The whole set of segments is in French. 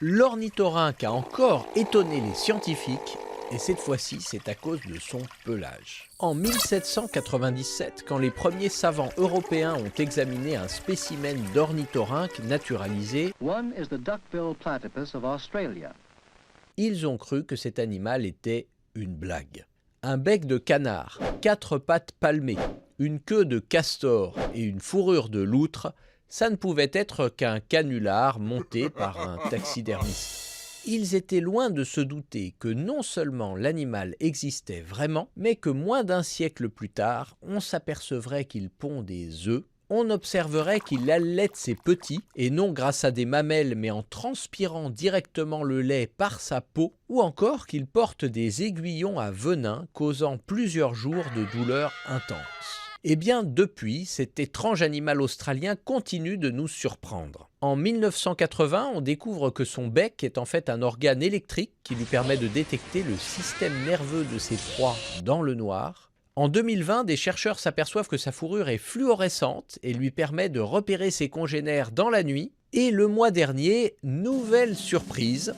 L'ornithorynque a encore étonné les scientifiques, et cette fois-ci c'est à cause de son pelage. En 1797, quand les premiers savants européens ont examiné un spécimen d'ornithorynque naturalisé, One is the duck-billed platypus of Australia. ils ont cru que cet animal était une blague. Un bec de canard, 4 pattes palmées, une queue de castor et une fourrure de loutre, ça ne pouvait être qu'un canular monté par un taxidermiste. Ils étaient loin de se douter que non seulement l'animal existait vraiment, mais que moins d'un siècle plus tard, on s'apercevrait qu'il pond des œufs, on observerait qu'il allaite ses petits, et non grâce à des mamelles mais en transpirant directement le lait par sa peau, ou encore qu'il porte des aiguillons à venin causant plusieurs jours de douleurs intenses. Eh bien, depuis, cet étrange animal australien continue de nous surprendre. En 1980, on découvre que son bec est en fait un organe électrique qui lui permet de détecter le système nerveux de ses proies dans le noir. En 2020, des chercheurs s'aperçoivent que sa fourrure est fluorescente et lui permet de repérer ses congénères dans la nuit. Et le mois dernier, nouvelle surprise.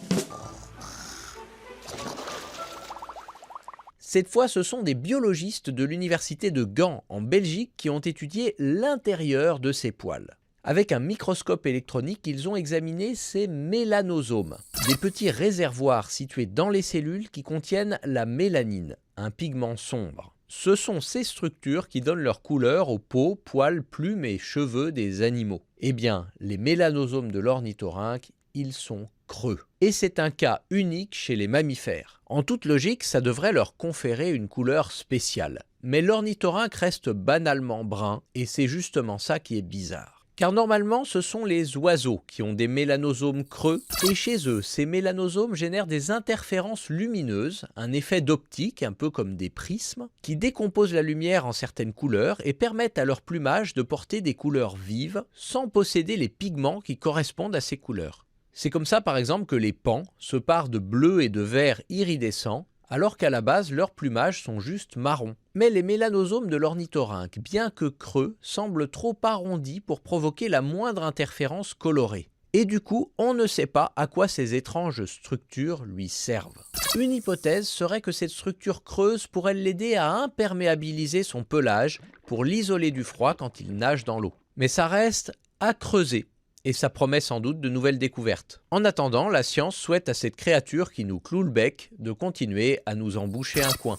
Cette fois, ce sont des biologistes de l'université de Gand, en Belgique, qui ont étudié l'intérieur de ses poils. Avec un microscope électronique, ils ont examiné ces mélanosomes, des petits réservoirs situés dans les cellules qui contiennent la mélanine, un pigment sombre. Ce sont ces structures qui donnent leur couleur aux peaux, poils, plumes et cheveux des animaux. Eh bien, les mélanosomes de l'ornithorynque, ils sont creux. Et c'est un cas unique chez les mammifères. En toute logique, ça devrait leur conférer une couleur spéciale. Mais l'ornithorynque reste banalement brun, et c'est justement ça qui est bizarre. Car normalement, ce sont les oiseaux qui ont des mélanosomes creux, et chez eux, ces mélanosomes génèrent des interférences lumineuses, un effet d'optique, un peu comme des prismes, qui décomposent la lumière en certaines couleurs et permettent à leur plumage de porter des couleurs vives, sans posséder les pigments qui correspondent à ces couleurs. C'est comme ça par exemple que les paons se parent de bleu et de vert iridescents, alors qu'à la base leurs plumages sont juste marrons. Mais les mélanosomes de l'ornithorynque, bien que creux, semblent trop arrondis pour provoquer la moindre interférence colorée. Et du coup, on ne sait pas à quoi ces étranges structures lui servent. Une hypothèse serait que cette structure creuse pourrait l'aider à imperméabiliser son pelage pour l'isoler du froid quand il nage dans l'eau. Mais ça reste à creuser. Et ça promet sans doute de nouvelles découvertes. En attendant, la science souhaite à cette créature qui nous cloue le bec de continuer à nous en boucher un coin.